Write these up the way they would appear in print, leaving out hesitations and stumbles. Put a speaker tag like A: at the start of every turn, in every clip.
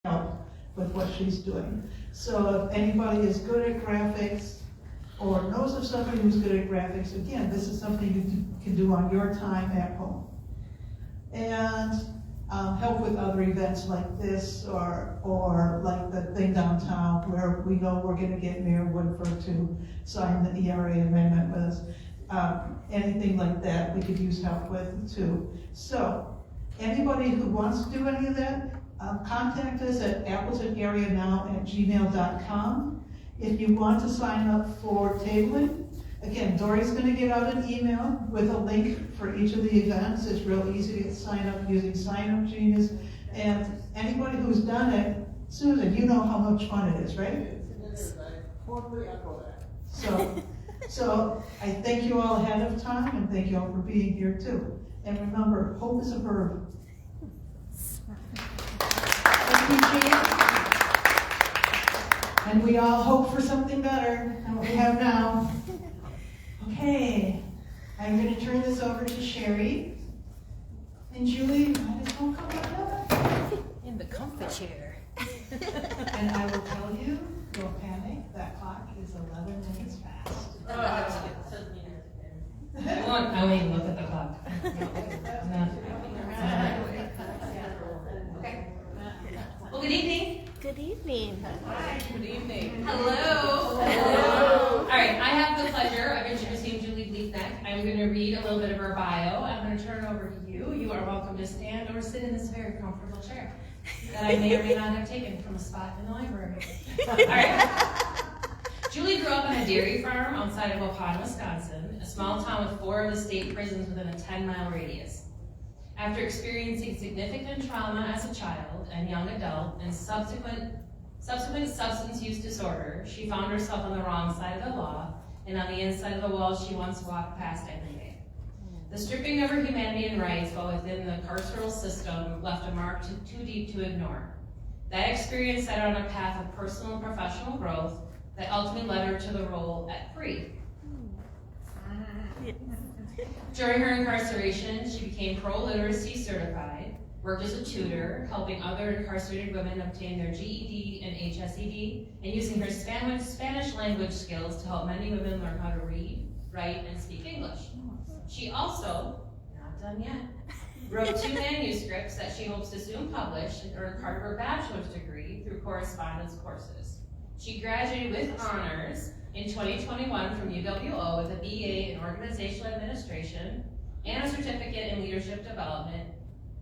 A: help with what she's doing. So if anybody is good at graphics or knows of somebody who's good at graphics, again, this is something you can do on your time at home. And help with other events like this or like the thing downtown where we know we're going to get Mayor Woodford to sign the ERA amendment with us. Anything like that we could use help with too. So anybody who wants to do any of that, contact us at appletonarea.now@gmail.com. If you want to sign up for tabling, again, Dory's going to get out an email with a link for each of the events. It's real easy to sign up using Sign Up Genius. And anybody who's done it, Susan, you know how much fun it is, right? So I thank you all ahead of time, and thank you all for being here too. And remember, hope is a verb. And we all hope for something better than what we have now. Okay, I'm going to turn this over to Sherry. And Julie, might as well come up
B: in the comfy chair.
A: And I will tell you, don't panic, that clock is 11 minutes past.
B: I won't even look at the clock.
C: Okay. Well, good evening.
D: Good evening.
C: Hi. Good evening.
D: Hello.
C: Hello. All right, I have the pleasure of introducing Julie Bleakneck. I'm going to read a little bit of her bio. I'm going to turn it over to you. You are welcome to stand or sit in this very comfortable chair that I may or may not have taken from a spot in the library. All right. Julie grew up on a dairy farm outside of Waupun, Wisconsin, a small town with 4 of the state prisons within a 10-mile radius. After experiencing significant trauma as a child and young adult and subsequent substance use disorder, she found herself on the wrong side of the law and on the inside of the walls she once walked past every day. The stripping of her humanity and rights while within the carceral system left a mark too deep to ignore. That experience set her on a path of personal and professional growth that ultimately led her to the role at Free. During her incarceration, she became pro-literacy certified, worked as a tutor, helping other incarcerated women obtain their GED and HSED, and using her Spanish language skills to help many women learn how to read, write, and speak English. She also, not done yet, wrote 2 manuscripts that she hopes to soon publish and earn part of her bachelor's degree through correspondence courses. She graduated with honors in 2021 from UWO with a BA in Organizational Administration and a certificate in Leadership Development,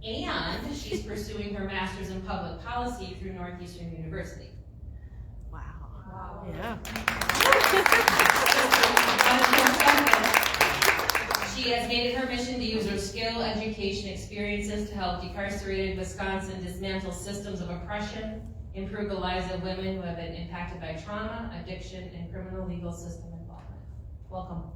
C: and she's pursuing her master's in Public Policy through Northeastern University.
D: Wow. Yeah.
C: She has made it her mission to use her skill, education, experiences to help decarcerated Wisconsin dismantle systems of oppression, improve the lives of women who have been impacted by trauma, addiction, and criminal legal system involvement. Welcome.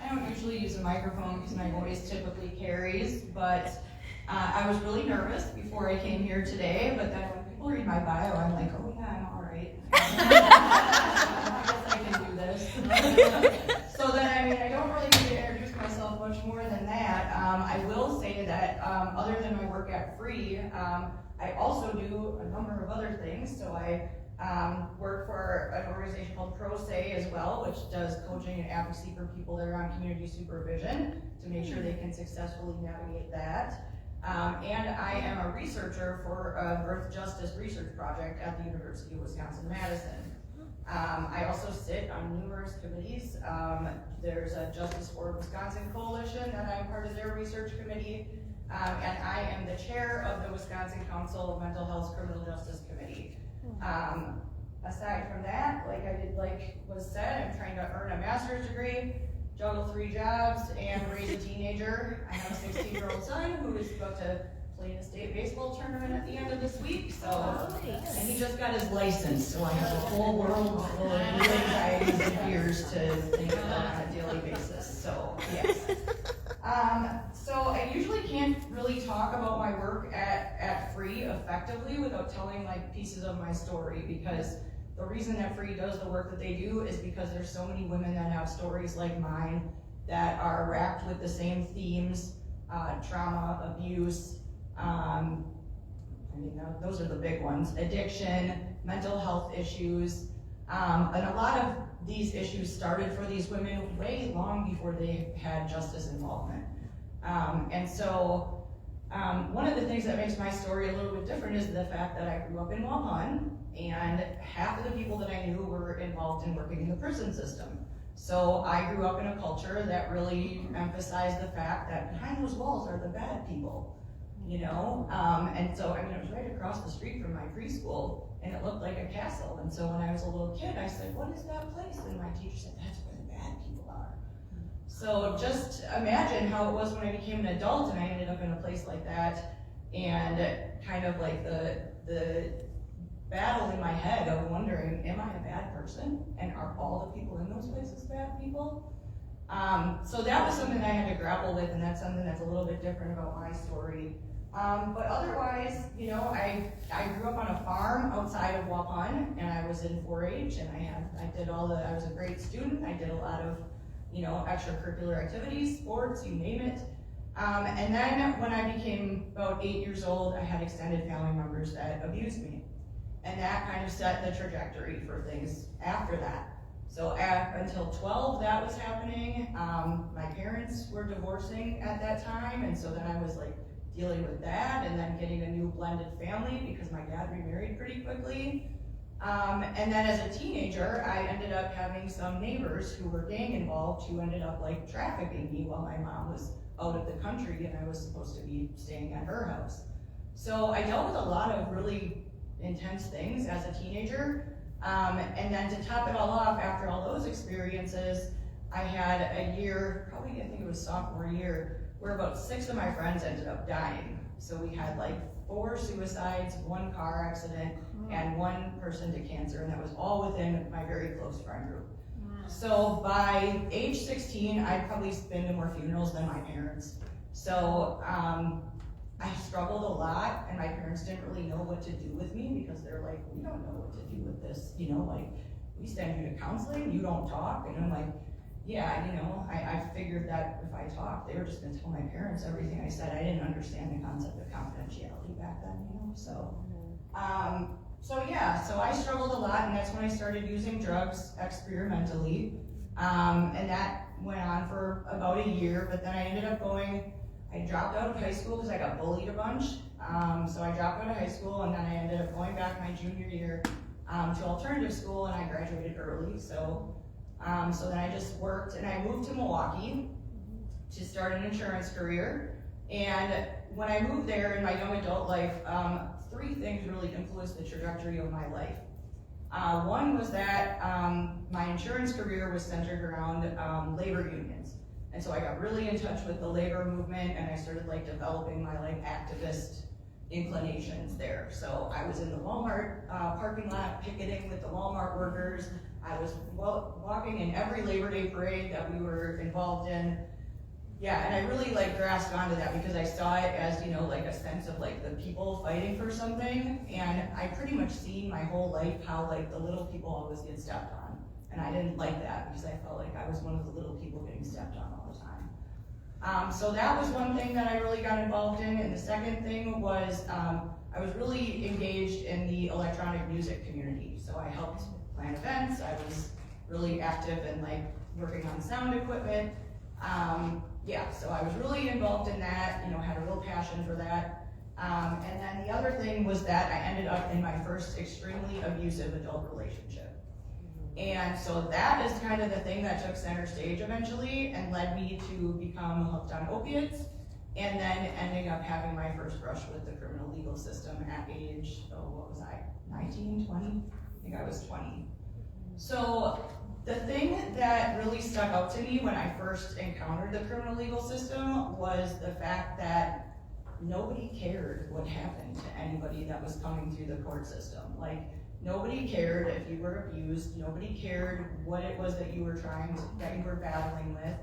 E: I don't usually use a microphone because my voice typically carries, but I was really nervous before I came here today, but then when people read my bio, I'm like, oh yeah, I'm all right. I guess I can do this. So then, I don't really need to introduce myself much more than that. I will say that other than my work at Free, I also do a number of other things. So I work for an organization called Pro Se as well, which does coaching and advocacy for people that are on community supervision to make sure they can successfully navigate that. And I am a researcher for a birth justice research project at the University of Wisconsin-Madison. I also sit on numerous committees. There's a Justice for Wisconsin Coalition that I'm part of their research committee. And I am the chair of the Wisconsin Council of Mental Health Criminal Justice Committee. Aside from that, like was said, I'm trying to earn a master's degree, juggle 3 jobs, and raise a teenager. I have a 16-year-old son who is about to play in a state baseball tournament at the end of this week. So, and he just got his license, so I have a whole world full of new anxieties and fears to think about on a daily basis. So, yes. So I usually can't really talk about my work at Free effectively without telling like pieces of my story, because the reason that Free does the work that they do is because there's so many women that have stories like mine that are wrapped with the same themes trauma, abuse, those are the big ones, addiction, mental health issues, and a lot of these issues started for these women way long before they had justice involvement. And so one of the things that makes my story a little bit different is the fact that I grew up in Waupun, and half of the people that I knew were involved in working in the prison system. So I grew up in a culture that really emphasized the fact that behind those walls are the bad people, you know? And so, it was right across the street from my preschool, and it looked like a castle. And so when I was a little kid, I said, "What is that place?" And my teacher said, "That's where the bad people are." So just imagine how it was when I became an adult and I ended up in a place like that, and kind of like the battle in my head of wondering, am I a bad person? And are all the people in those places bad people? So that was something I had to grapple with, and that's something that's a little bit different about my story. But otherwise, I grew up on a farm outside of Waupun, and I was in 4-H, and I was a great student. I did a lot of, extracurricular activities, sports, you name it. And then when I became about 8 years old, I had extended family members that abused me. And that kind of set the trajectory for things after that. So until 12, that was happening. My parents were divorcing at that time, and so then I was like dealing with that, and then getting a new blended family because my dad remarried pretty quickly. And then as a teenager, I ended up having some neighbors who were gang involved who ended up like trafficking me while my mom was out of the country and I was supposed to be staying at her house. So I dealt with a lot of really intense things as a teenager. And then to top it all off, after all those experiences, I had a year, probably I think it was sophomore year, where about 6 of my friends ended up dying. So we had like 4 suicides, 1 car accident, and 1 person to cancer, and that was all within my very close friend group. So by age 16, I'd probably been to more funerals than my parents. So I struggled a lot, and my parents didn't really know what to do with me because they're like, "We don't know what to do with this, we send you to counseling, you don't talk." And I'm like, yeah, I figured that if I talked, they were just gonna tell my parents everything I said. I didn't understand the concept of confidentiality back then, so I struggled a lot, and that's when I started using drugs experimentally, and that went on for about a year, but then I ended up I dropped out of high school because I got bullied a bunch, so I dropped out of high school, and then I ended up going back my junior year to alternative school, and I graduated early, so then I just worked, and I moved to Milwaukee to start an insurance career. And when I moved there in my young adult life, 3 things really influenced the trajectory of my life. One was that my insurance career was centered around labor unions. And so I got really in touch with the labor movement, and I started developing my activist inclinations there. So I was in the Walmart parking lot picketing with the Walmart workers. I was walking in every Labor Day parade that we were involved in. Yeah, and I really grasped onto that because I saw it as, a sense of the people fighting for something. And I pretty much seen my whole life how the little people always get stepped on. And I didn't like that because I felt like I was one of the little people getting stepped on all the time. So that was one thing that I really got involved in. And the second thing was I was really engaged in the electronic music community. So I helped plan events. I was really active in working on sound equipment. So I was really involved in that, had a real passion for that. And then the other thing was that I ended up in my first extremely abusive adult relationship. And so that is kind of the thing that took center stage eventually and led me to become hooked on opiates, and then ending up having my first brush with the criminal legal system at age, 19, 20? I think I was 20. So the thing that really stuck out to me when I first encountered the criminal legal system was the fact that nobody cared what happened to anybody that was coming through the court system. Nobody cared if you were abused, nobody cared what it was that you were battling with.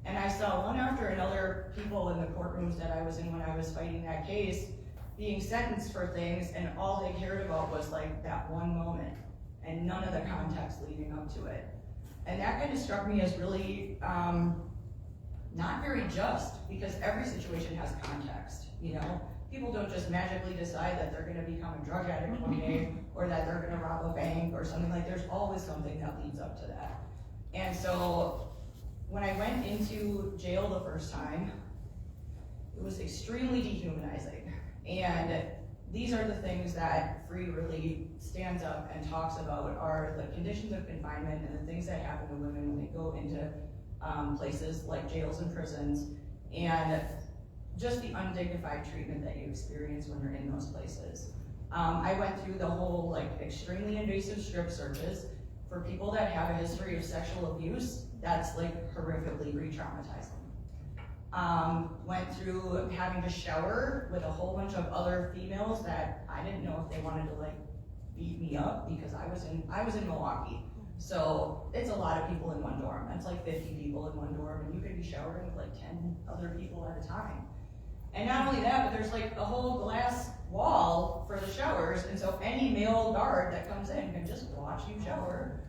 E: And I saw one after another people in the courtrooms that I was in when I was fighting that case being sentenced for things, and all they cared about was that one moment and none of the context leading up to it. And that kind of struck me as really not very just, because every situation has context, you know? People don't just magically decide that they're gonna become a drug addict one day, or that they're gonna rob a bank or something. Like, there's always something that leads up to that. And so, when I went into jail the first time, it was extremely dehumanizing. And these are the things that Free really stands up and talks about, are the conditions of confinement and the things that happen to women when they go into places like jails and prisons, and just the undignified treatment that you experience when you're in those places. I went through the whole extremely invasive strip searches for people that have a history of sexual abuse. That's horrifically re-traumatizing. Went through having to shower with a whole bunch of other females that I didn't know if they wanted to beat me up, because I was in Milwaukee. So it's a lot of people in one dorm. That's 50 people in one dorm, and you could be showering with 10 other people at a time. And not only that, but there's a whole glass wall for the showers, and so any male guard that comes in can just watch you shower.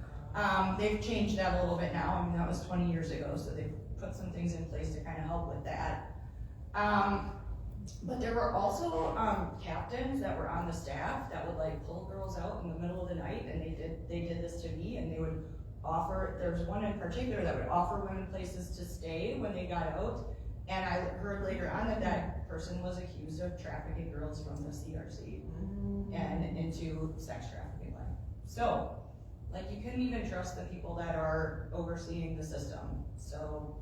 E: They've changed that a little bit now. I mean, that was 20 years ago, so they've put some things in place to kind of help with that. But there were also captains that were on the staff that would pull girls out in the middle of the night, and they did this to me, and they would offer, there was one in particular that would offer women places to stay when they got out, and I heard later on that that person was accused of trafficking girls from the CRC and into sex trafficking. So, you couldn't even trust the people that are overseeing the system. So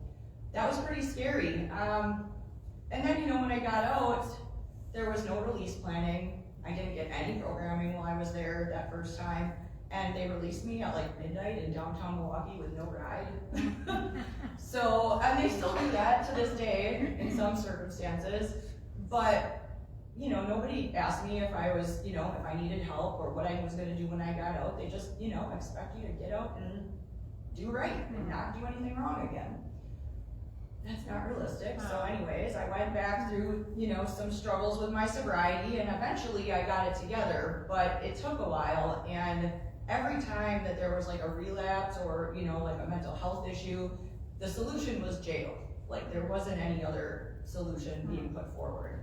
E: that was pretty scary. And then, when I got out, there was no release planning. I didn't get any programming while I was there that first time. And they released me at midnight in downtown Milwaukee with no ride. So, and they still do that to this day in some circumstances. But, nobody asked me if I was, if I needed help or what I was gonna do when I got out. They just, expect you to get out and do right and not do anything wrong again. That's not realistic. So anyways, I went back through, some struggles with my sobriety, and eventually I got it together, but it took a while. And every time that there was a relapse or, a mental health issue, the solution was jail. There wasn't any other solution being put forward.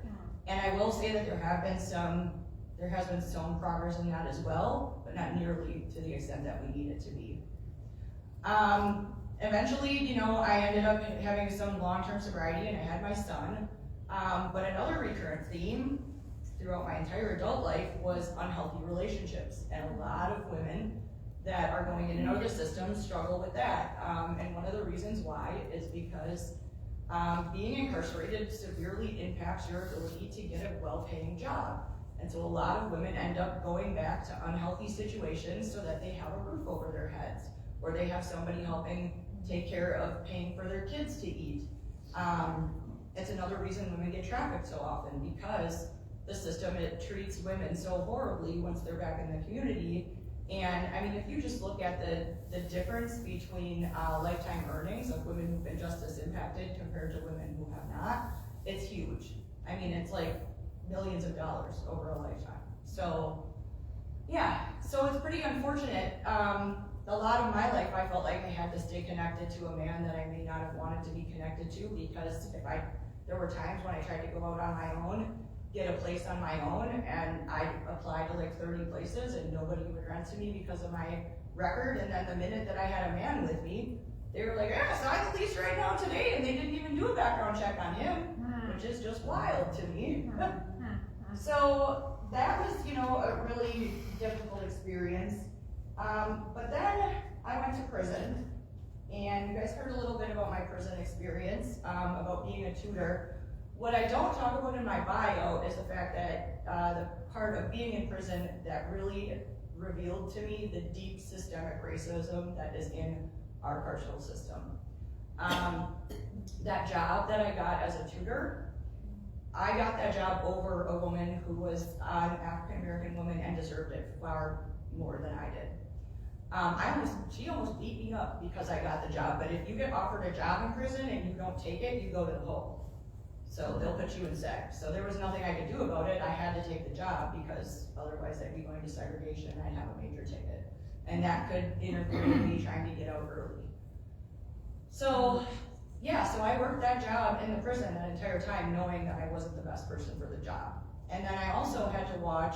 E: And I will say that there has been some progress in that as well, but not nearly to the extent that we need it to be. Eventually, I ended up having some long-term sobriety, and I had my son. But another recurrent theme throughout my entire adult life was unhealthy relationships. And a lot of women that are going in and out of the system struggle with that. And one of the reasons why is because being incarcerated severely impacts your ability to get a well-paying job. And so a lot of women end up going back to unhealthy situations so that they have a roof over their heads, or they have somebody helping take care of paying for their kids to eat. It's another reason women get trafficked so often, because the system, it treats women so horribly once they're back in the community. And I mean, if you just look at the difference between lifetime earnings of women who've been justice impacted compared to women who have not, it's huge. I mean, it's millions of dollars over a lifetime. So yeah, so it's pretty unfortunate. A lot of my life, I felt like I had to stay connected to a man that I may not have wanted to be connected to, because there were times when I tried to go out on my own, get a place on my own, and I applied to 30 places and nobody would rent to me because of my record. And then the minute that I had a man with me, they were like, yeah, sign the lease right now today, and they didn't even do a background check on him, which is just wild to me. So that was, a really difficult experience. But then I went to prison, and you guys heard a little bit about my prison experience, about being a tutor. What I don't talk about in my bio is the fact that the part of being in prison that really revealed to me the deep systemic racism that is in our carceral system. That job that I got as a tutor, I got that job over a woman who was an African-American woman and deserved it far more than I did. She almost beat me up because I got the job, but if you get offered a job in prison and you don't take it, you go to the hole. So they'll put you in sec. So there was nothing I could do about it. I had to take the job because otherwise I'd be going to segregation and I'd have a major ticket. And that could interfere with me trying to get out early. So yeah, so I worked that job in the prison that entire time knowing that I wasn't the best person for the job. And then I also had to watch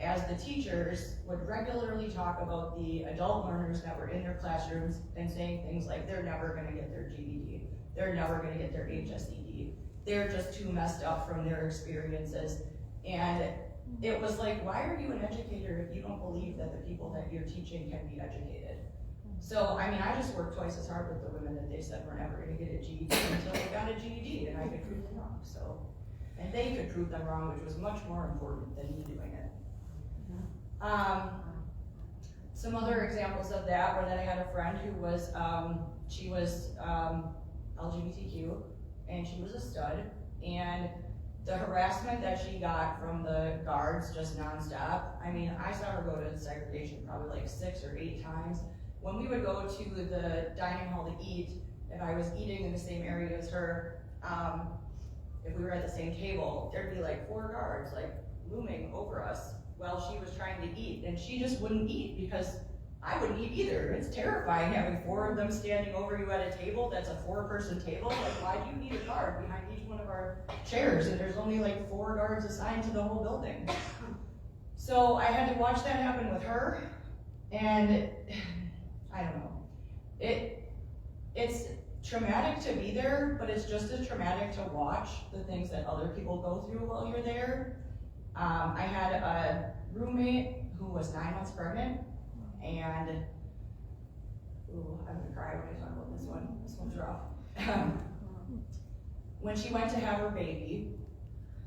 E: as the teachers would regularly talk about the adult learners that were in their classrooms and saying things like, they're never gonna get their GED, they're never gonna get their HSED, they're just too messed up from their experiences. And it was like, why are you an educator if you don't believe that the people that you're teaching can be educated? So, I mean, I just worked twice as hard with the women that they said were never gonna get a GED until they got a GED, and I could prove them wrong, so. And they could prove them wrong, which was much more important than me doing it. Some other examples of that were that I had a friend who was, she was LGBTQ, and she was a stud, and the harassment that she got from the guards just nonstop. I mean, I saw her go to segregation probably like 6 or 8 times. When we would go to the dining hall to eat, if I was eating in the same area as her, if we were at the same table, there'd be like 4 guards like looming over us while she was trying to eat, and she just wouldn't eat because I wouldn't eat either. It's terrifying having 4 of them standing over you at a table that's a 4-person table. Like, why do you need a guard behind each one of our chairs? And there's only like 4 guards assigned to the whole building. So I had to watch that happen with her, and I don't know. It's traumatic to be there, but it's just as traumatic to watch the things that other people go through while you're there. I had a roommate who was 9 months pregnant, and ooh, I'm gonna cry when I talk about this one. This one's rough. When she went to have her baby,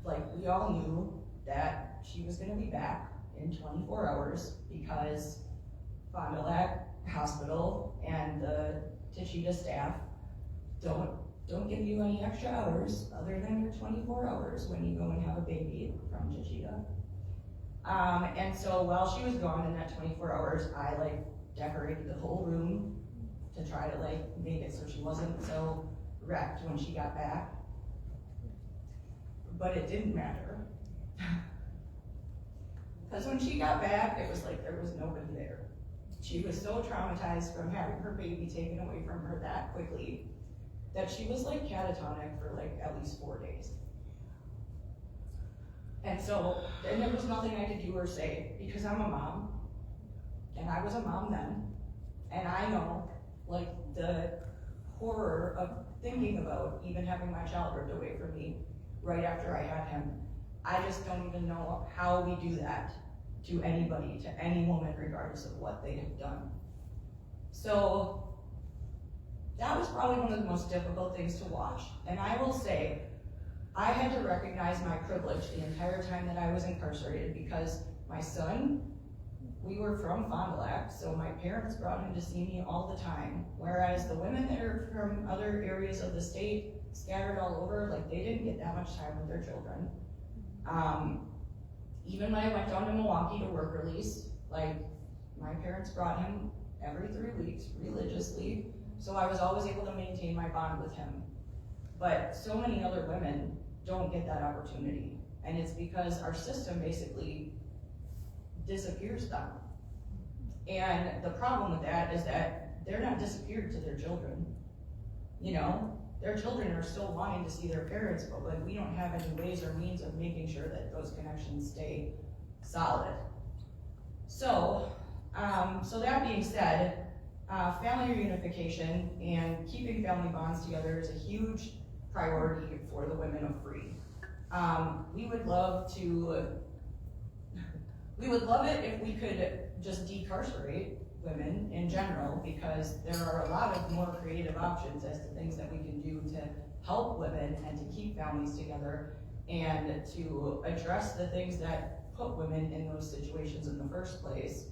E: like, we all knew that she was gonna be back in 24 hours because Fond du Lac Hospital and the Tachita staff don't give you any extra hours other than your 24 hours when you go and have a baby from Tachita. And so while she was gone in that 24 hours, I like decorated the whole room to try to like make it so she wasn't so wrecked when she got back. But it didn't matter. Because when she got back, it was like there was nobody there. She was so traumatized from having her baby taken away from her that quickly that she was like catatonic for like at least 4 days. And so, then there was nothing I could do or say because I'm a mom, and I was a mom then, and I know like the horror of thinking about even having my child ripped away from me right after I had him. I just don't even know how we do that to anybody, to any woman, regardless of what they have done. So, that was probably one of the most difficult things to watch. And I will say, I had to recognize my privilege the entire time that I was incarcerated because my son, we were from Fond du Lac, so my parents brought him to see me all the time. Whereas the women that are from other areas of the state, scattered all over, like they didn't get that much time with their children. Even when I went down to Milwaukee to work release, like my parents brought him every 3 weeks religiously, so I was always able to maintain my bond with him. But so many other women don't get that opportunity, and it's because our system basically disappears them. And the problem with that is that they're not disappeared to their children. You know, their children are still wanting to see their parents, but like we don't have any ways or means of making sure that those connections stay solid. So, so that being said, family reunification and keeping family bonds together is a huge priority for the women of Free. We would love it if we could just decarcerate women in general, because there are a lot of more creative options as to things that we can do to help women and to keep families together and to address the things that put women in those situations in the first place.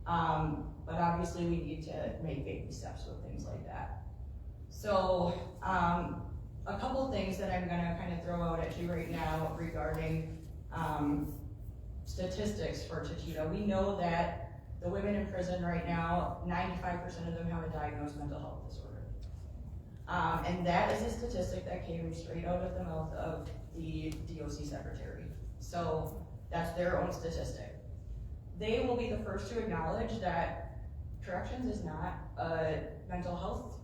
E: But obviously we need to make baby steps with things like that. So a couple things that I'm gonna kind of throw out at you right now regarding statistics for Tachita. We know that the women in prison right now, 95% of them have a diagnosed mental health disorder. And that is a statistic that came straight out of the mouth of the DOC secretary. So that's their own statistic. They will be the first to acknowledge that corrections is not a mental health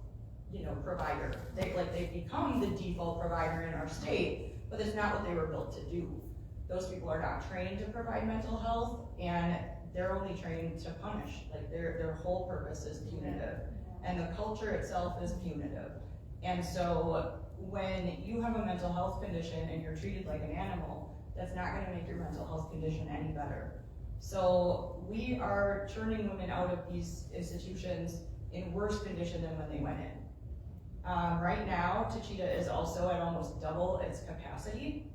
E: provider. They've become the default provider in our state, but it's not what they were built to do. Those people are not trained to provide mental health, and they're only trained to punish. Like their whole purpose is punitive, and the culture itself is punitive. And so when you have a mental health condition and you're treated like an animal, that's not gonna make your mental health condition any better. So we are turning women out of these institutions in worse condition than when they went in. Right now, Tachita is also at almost double its capacity.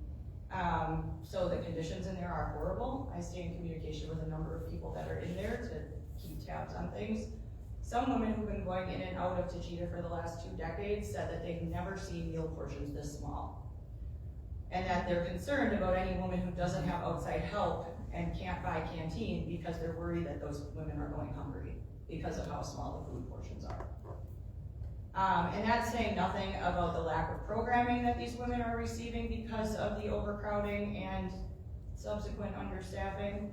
E: So the conditions in there are horrible. I stay in communication with a number of people that are in there to keep tabs on things. Some women who've been going in and out of Tachita for the last 2 decades said that they've never seen meal portions this small. And that they're concerned about any woman who doesn't have outside help and can't buy canteen because they're worried that those women are going hungry because of how small the food portions are. And that's saying nothing about the lack of programming that these women are receiving because of the overcrowding and subsequent understaffing.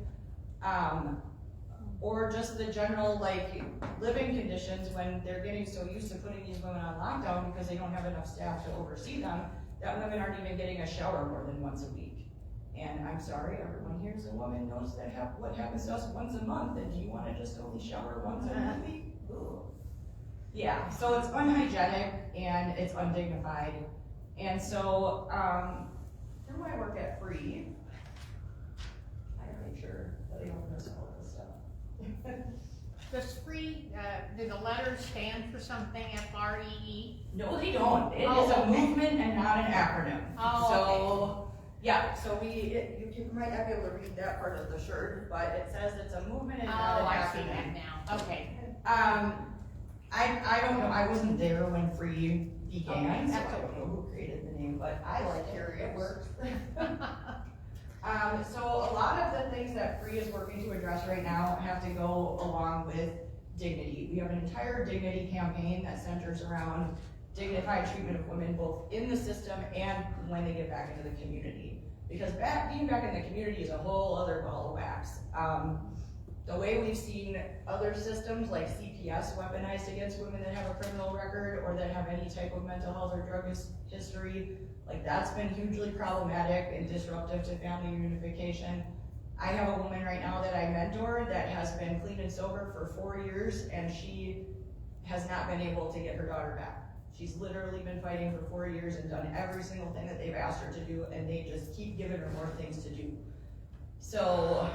E: Or just the general living conditions when they're getting so used to putting these women on lockdown because they don't have enough staff to oversee them, that women aren't even getting a shower more than once a week. And I'm sorry, everyone here is a woman knows that what happens to us once a month, and do you want to just only shower once a week? Ooh. Yeah, so it's unhygienic and it's undignified. And so, through my work at Free, I gotta make sure that I don't miss all of this stuff.
F: Does free, do the letters stand for something, FREE?
E: No, they don't. It is a movement and not an acronym.
F: Oh,
E: So, yeah, so you might not be able to read that part of the shirt, but it says it's a movement and not an
F: Oh, I
E: acronym.
F: see that now, okay.
E: I don't know, I wasn't there when Free began,
F: Okay,
E: so
F: that's
E: I don't know who created the name, but I like hearing it works. So a lot of the things that Free is working to address right now have to go along with dignity. We have an entire dignity campaign that centers around dignified treatment of women, both in the system and when they get back into the community. Because being back in the community is a whole other ball of wax. The way we've seen other systems like CPS weaponized against women that have a criminal record or that have any type of mental health or drug history, that's been hugely problematic and disruptive to family reunification. I have a woman right now that I mentor that has been clean and sober for 4 years, and she has not been able to get her daughter back. She's literally been fighting for 4 years and done every single thing that they've asked her to do, and they just keep giving her more things to do. So,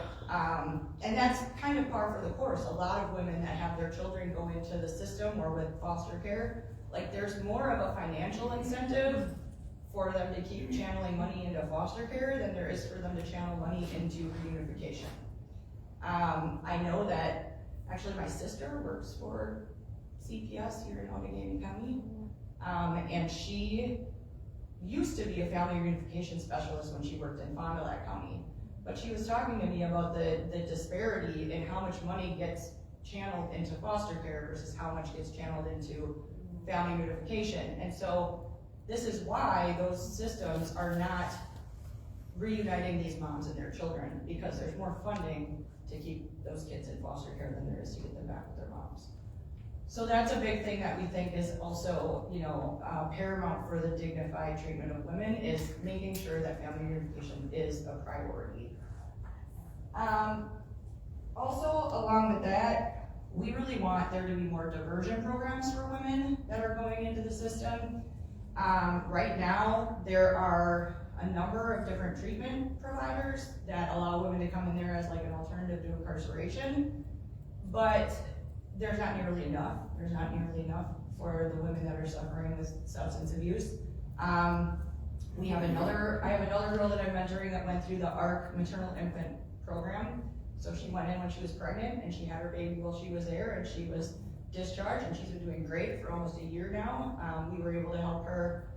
E: and that's kind of par for the course. A lot of women that have their children go into the system or with foster care, there's more of a financial incentive for them to keep channeling money into foster care than there is for them to channel money into reunification. I know that actually my sister works for CPS here in Outagamie County, and she used to be a family reunification specialist when she worked in Fond du Lac County. But she was talking to me about the disparity in how much money gets channeled into foster care versus how much gets channeled into family reunification. And so this is why those systems are not reuniting these moms and their children, because there's more funding to keep those kids in foster care than there is to get them back with their moms. So that's a big thing that we think is also, paramount for the dignified treatment of women, is making sure that family reunification is a priority. Also, along with that, we really want there to be more diversion programs for women that are going into the system. Right now, there are a number of different treatment providers that allow women to come in there as an alternative to incarceration, but there's not nearly enough. There's not nearly enough for the women that are suffering with substance abuse. I have another girl that I'm mentoring that went through the ARC maternal infant program. So she went in when she was pregnant and she had her baby while she was there, and she was discharged, and she's been doing great for almost a year now. We were able to help her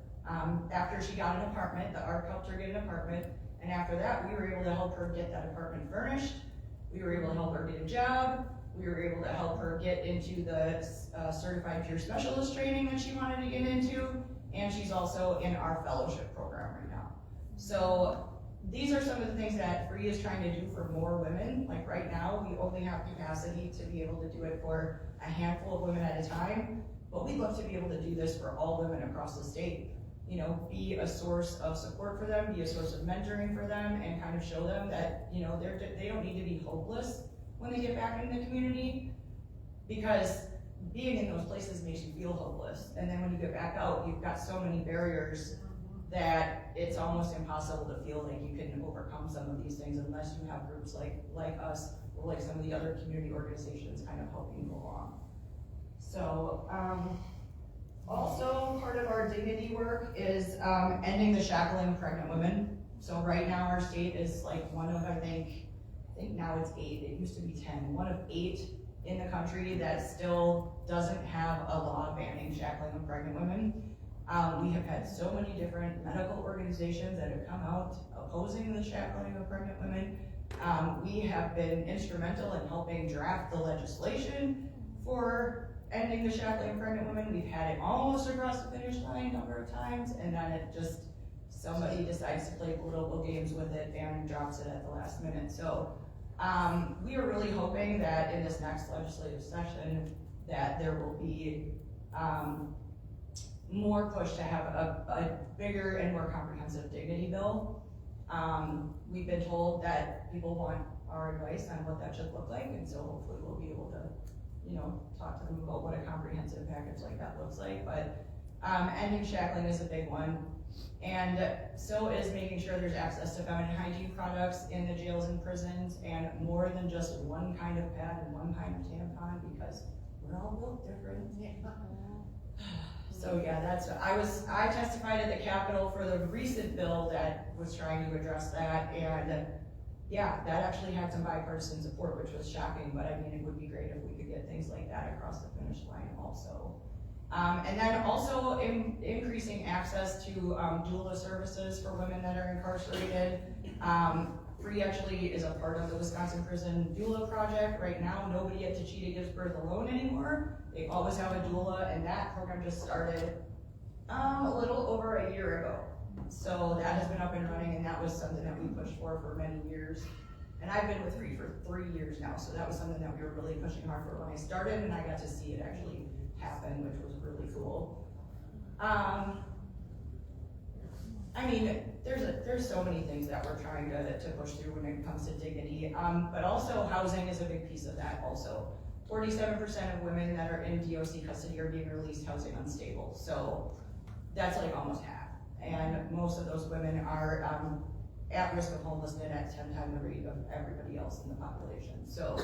E: after she got an apartment. The ARC helped her get an apartment, and after that we were able to help her get that apartment furnished. We were able to help her get a job. We were able to help her get into the certified peer specialist training that she wanted to get into, and she's also in our fellowship program right now. So these are some of the things that Free is trying to do for more women. Right now, we only have capacity to be able to do it for a handful of women at a time, But we'd love to be able to do this for all women across the state. You know, be a source of support for them, be a source of mentoring for them, and kind of show them that, you know, they don't need to be hopeless when they get back in the community, because being in those places makes you feel hopeless. And then when you get back out, you've got so many barriers that it's almost impossible to feel like you can overcome some of these things unless you have groups like us, or like some of the other community organizations kind of helping you along. So, also part of our dignity work is ending the shackling of pregnant women. So right now our state is like one of, I think now it's 8, it used to be 10, one of 8 in the country that still doesn't have a law banning shackling of pregnant women. We have had so many different medical organizations that have come out opposing the shackling of pregnant women. We have been instrumental in helping draft the legislation for ending the shackling of pregnant women. We've had it almost across the finish line a number of times, and then it just, somebody decides to play political games with it and drops it at the last minute. So we are really hoping that in this next legislative session that there will be more push to have a bigger and more comprehensive dignity bill. We've been told that people want our advice on what that should look like, and so hopefully we'll be able to, you know, talk to them about what a comprehensive package like that looks like. But ending shackling is a big one, and so is making sure there's access to feminine hygiene products in the jails and prisons, and more than just one kind of pad and one kind of tampon, because we're all built different. So yeah, that's, I testified at the Capitol for the recent bill that was trying to address that, and yeah, that actually had some bipartisan support, which was shocking, but I mean, it would be great if we could get things like that across the finish line also. And then also increasing access to doula services for women that are incarcerated. Free actually is a part of the Wisconsin Prison Doula Project. Right now, nobody at Tachita gives birth alone anymore. They always have a doula, and that program just started a little over a year ago. So that has been up and running, and that was something that we pushed for many years. And I've been with Free for 3 years now, so that was something that we were really pushing hard for when I started, and I got to see it actually happen, which was really cool. I mean, there's so many things that we're trying to push through when it comes to dignity, but also housing is a big piece of that also. 47% of women that are in DOC custody are being released housing unstable, so that's like almost half. And most of those women are at risk of homelessness at 10 times the rate of everybody else in the population. So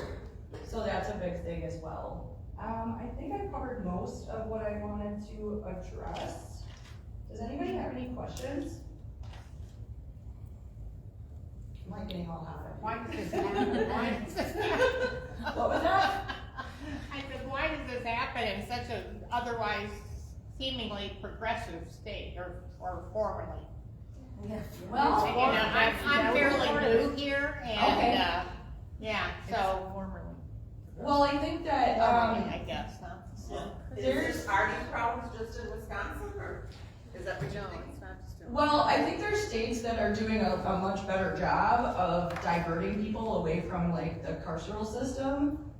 E: that's a big thing as well. I think I covered most of what I wanted to address. Does anybody have any questions? Am I getting all hot?
F: Why does this happen?
E: What was that?
F: I said, why does this happen in such an otherwise seemingly progressive state, or formerly?
E: Well,
F: You know, I'm fairly new here, and,
E: Okay.
F: yeah, so,
E: well, I think that,
F: I guess, huh?
E: there's,
G: Are these problems just in Wisconsin, or is that what you think?
E: well, I think there's states that are doing a much better job of diverting people away from like the carceral system.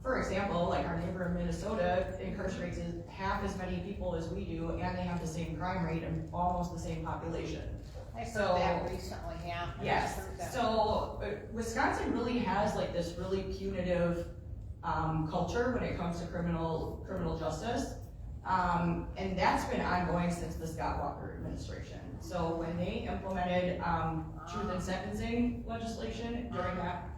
E: For example, like our neighbor in Minnesota incarcerates half as many people as we do, and they have the same crime rate and almost the same population.
F: I
E: So-
F: heard that recently, yeah. I
E: Yes,
F: heard that.
E: so Wisconsin really has like this really punitive culture when it comes to criminal justice. And that's been ongoing since the Scott Walker administration. So when they implemented truth in sentencing legislation during that,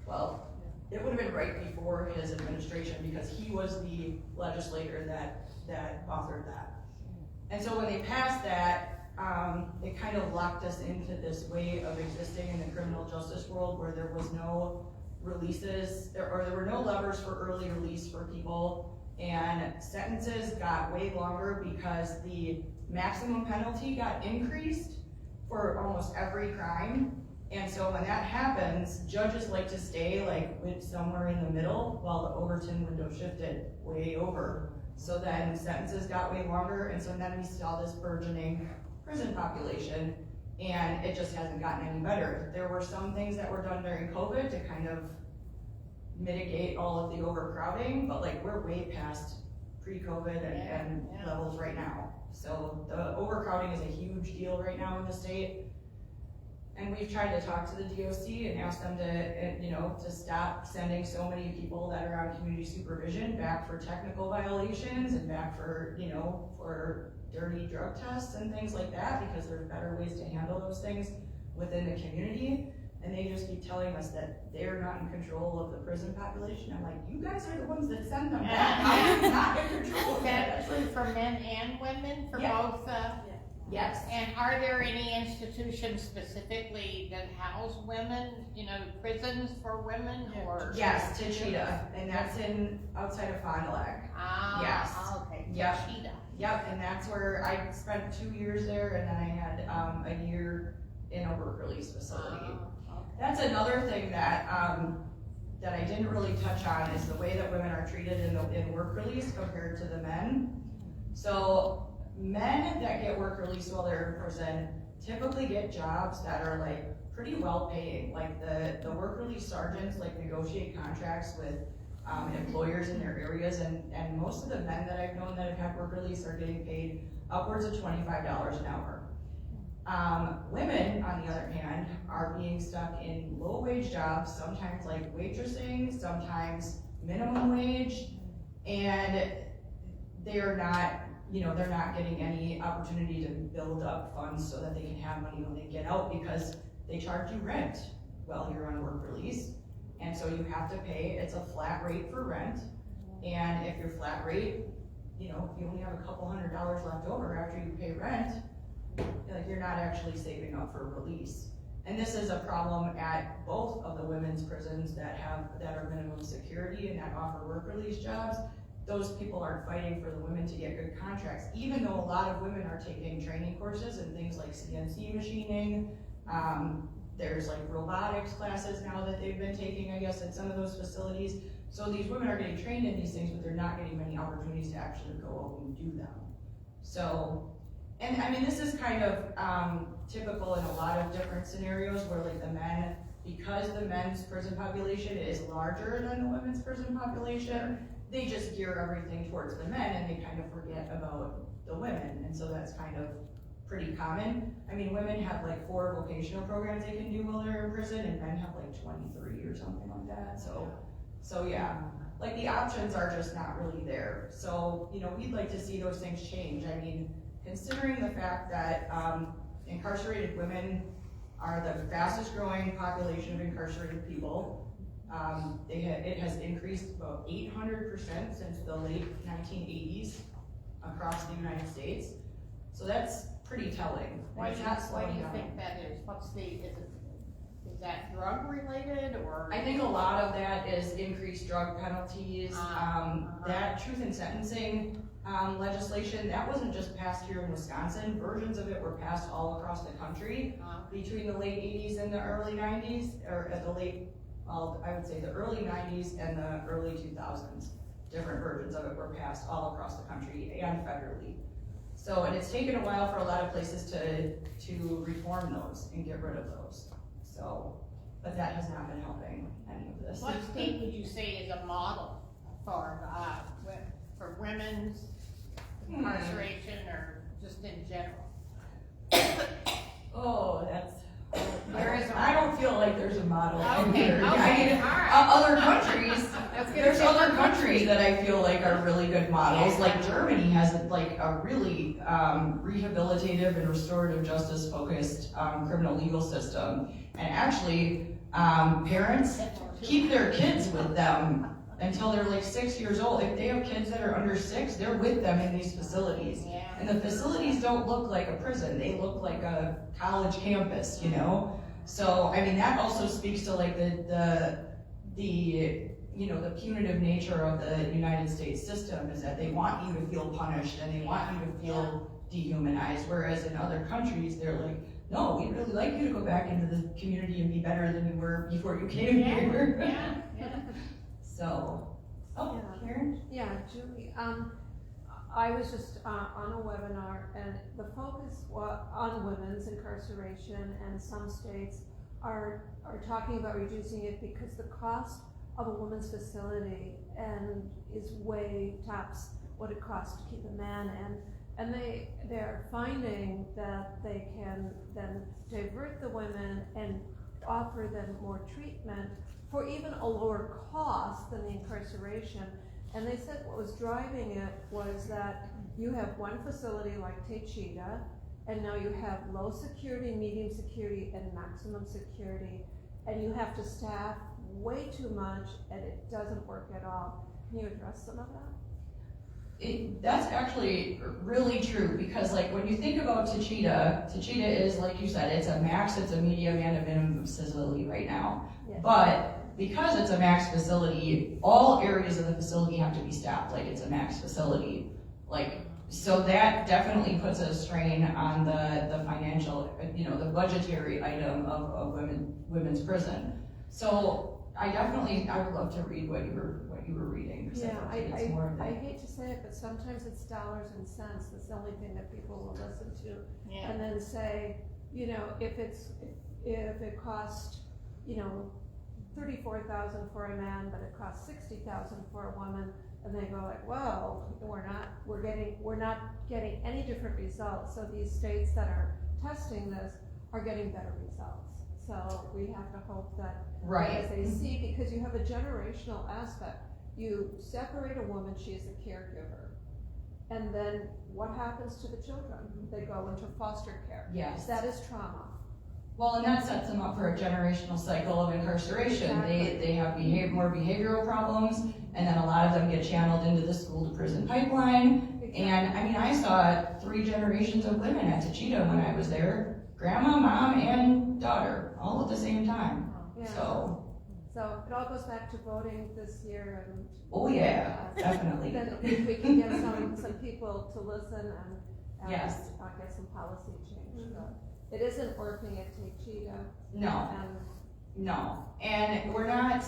E: well, it would have been right before his administration because he was the legislator that authored that. And so when they passed that, it kind of locked us into this way of existing in the criminal justice world where there was no releases, or there were no levers for early release for people, and sentences got way longer because the maximum penalty got increased for almost every crime. And so when that happens, judges like to stay like with somewhere in the middle while the Overton window shifted way over. So then sentences got way longer, and so then we saw this burgeoning prison population, and it just hasn't gotten any better. There were some things that were done during COVID to kind of mitigate all of the overcrowding, but like we're way past pre-COVID and
F: Yeah.
E: levels right now. So the overcrowding is a huge deal right now in the state. And we've tried to talk to the DOC and ask them to, to stop sending so many people that are on community supervision back for technical violations and back for, for dirty drug tests and things like that, because there's better ways to handle those things within the community. And they just keep telling us that they're not in control of the prison population. I'm like, you guys are the ones that send them back. I'm not in control
F: Is
E: of
F: that
E: that.
F: true for men and women, for
E: Yeah.
F: both?
E: Yes.
F: And are there any institutions specifically that house women, prisons for women, or?
E: Yes, to Cheetah, and that's outside of Fond du Lac.
F: Ah,
E: Yes.
F: okay.
E: Yep.
F: Cheetah.
E: Yep, and that's where I spent 2 years there, and then I had a year in a work release facility. That's another thing that that I didn't really touch on, is the way that women are treated in work release compared to the men. So men that get work release while they're in prison typically get jobs that are like pretty well paying. Like the work release sergeants negotiate contracts with employers in their areas, and most of the men that I've known that have had work release are getting paid upwards of $25 an hour. Women, on the other hand, are being stuck in low-wage jobs, sometimes like waitressing, sometimes minimum wage, and they're not getting any opportunity to build up funds so that they can have money when they get out, because they charge you rent while you're on work release. And so you have to pay, it's a flat rate for rent, and if your flat rate, if you only have a couple $100s left over after you pay rent, you're not actually saving up for release. And this is a problem at both of the women's prisons that are minimum security and that offer work release jobs. Those people aren't fighting for the women to get good contracts, even though a lot of women are taking training courses and things like CNC machining. There's robotics classes now that they've been taking, I guess, at some of those facilities. So these women are getting trained in these things, but they're not getting many opportunities to actually go out and do them. So, and I mean, this is kind of typical in a lot of different scenarios where the men, because the men's prison population is larger than the women's prison population, they just gear everything towards the men and they kind of forget about the women. And so that's kind of pretty common. I mean, women have 4 vocational programs they can do while they're in prison, and men have 23 or something like that. So yeah, the options are just not really there. So, we'd like to see those things change. I mean, considering the fact that incarcerated women are the fastest growing population of incarcerated people, it has increased about 800% since the late 1980s across the United States. So that's pretty telling.
F: Why
E: It's
F: do
E: not
F: you
E: slowing down.
F: think that is? Is that drug related, or?
E: I think a lot of that is increased drug penalties. That truth in sentencing legislation, that wasn't just passed here in Wisconsin. Versions of it were passed all across the country between the late 80s and the early 90s, or at I would say the early 90s and the early 2000s. Different versions of it were passed all across the country and federally. So, and it's taken a while for a lot of places to reform those and get rid of those. So, but that has not been helping any of this.
F: What state would you say is a model for women's incarceration, or just in general?
E: Oh,
F: There is
E: I don't feel like there's a model.
F: Okay,
E: here.
F: okay,
E: I mean,
F: all right.
E: Other countries,
F: That's good.
E: there's other countries that I feel like are really good models.
F: Yeah.
E: Like Germany has a really rehabilitative and restorative justice focused criminal legal system. And actually, parents keep their kids with them until they're 6 years old. If they have kids that are under 6, they're with them in these facilities.
F: Yeah.
E: And the facilities don't look like a prison, they look like a college campus, So, I mean, that also speaks to the punitive nature of the United States system, is that they want you to feel punished and they want you to feel dehumanized, whereas in other countries, they're like, no, we'd really like you to go back into the community and be better than you were before you came here.
F: Yeah.
E: So, Karen?
H: Yeah, Julie, I was just on a webinar, and the focus on women's incarceration, and some states are talking about reducing it because the cost of a women's facility is what it costs to keep a man, and they're finding that they can then divert the women and offer them more treatment for even a lower cost than the incarceration. And they said what was driving it was that you have one facility like Techita, and now you have low security, medium security, and maximum security, and you have to staff way too much, and it doesn't work at all. Can you address some of that?
E: That's actually really true, because like when you think about Techita is, like you said, it's a max, it's a medium, and a minimum facility right now.
H: Yes.
E: But because it's a max facility, all areas of the facility have to be staffed like it's a max facility. So that definitely puts a strain on the financial, the budgetary item of women's prison. So I would love to read what you were reading.
H: Yeah,
E: it's more of
H: I
E: that.
H: hate to say it, but sometimes it's dollars and cents. That's the only thing that people will listen to.
F: Yeah.
H: And then say, if it costs, $34,000 for a man, but it costs $60,000 for a woman, and they go like, well, we're not getting any different results. So these states that are testing this are getting better results. So we have to hope that
E: Right.
H: as they see, because you have a generational aspect. You separate a woman, she is a caregiver. And then what happens to the children? They go into foster care.
E: Yes.
H: That is trauma.
E: Well, and that sets them up for a generational cycle of incarceration.
H: Exactly.
E: They have more behavioral problems, and then a lot of them get channeled into the school to prison pipeline.
H: Exactly.
E: And I mean, I saw 3 generations of women at Techita when I was there: grandma, mom, and daughter, all at the same time.
H: Yeah.
E: So,
H: it all goes back to voting this year, and
E: oh yeah, definitely.
H: then if we can get some people to listen and
E: Yes.
H: get some policy change. But it isn't working at Techita.
E: No.
H: And
E: No, and we're not,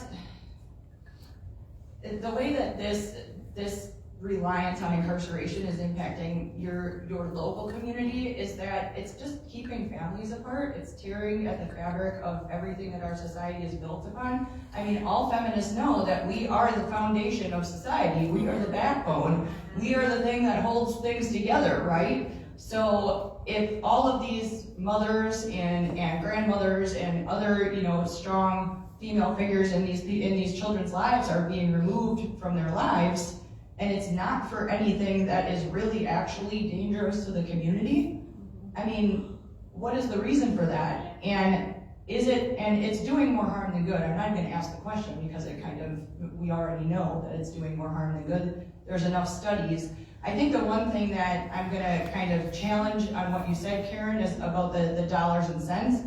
E: the way that this reliance on incarceration is impacting your local community is that it's just keeping families apart. It's tearing at the fabric of everything that our society is built upon. I mean, all feminists know that we are the foundation of society. We are the backbone. We are the thing that holds things together, right? So if all of these mothers and grandmothers and other, strong female figures in these children's lives are being removed from their lives, and it's not for anything that is really actually dangerous to the community, I mean, what is the reason for that? And it's doing more harm than good. I'm not even gonna ask the question because we already know that it's doing more harm than good. There's enough studies. I think the one thing that I'm gonna kind of challenge on what you said, Karen, is about the dollars and cents.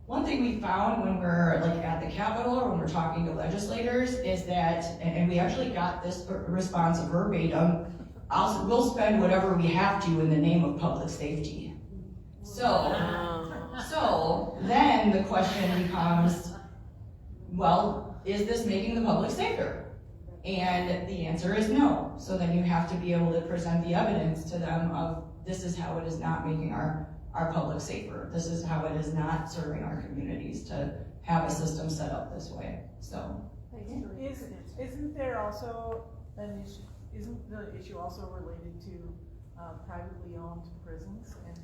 E: One thing we found when we're at the Capitol or when we're talking to legislators is that, and we actually got this response verbatim, we'll spend whatever we have to in the name of public safety. So then the question becomes, well, is this making the public safer? And the answer is no. So then you have to be able to present the evidence to them of this is how it is not making our public safer. This is how it is not serving our communities to have a system set up this way. So
I: Isn't there also an issue? Isn't the issue also related to privately owned prisons and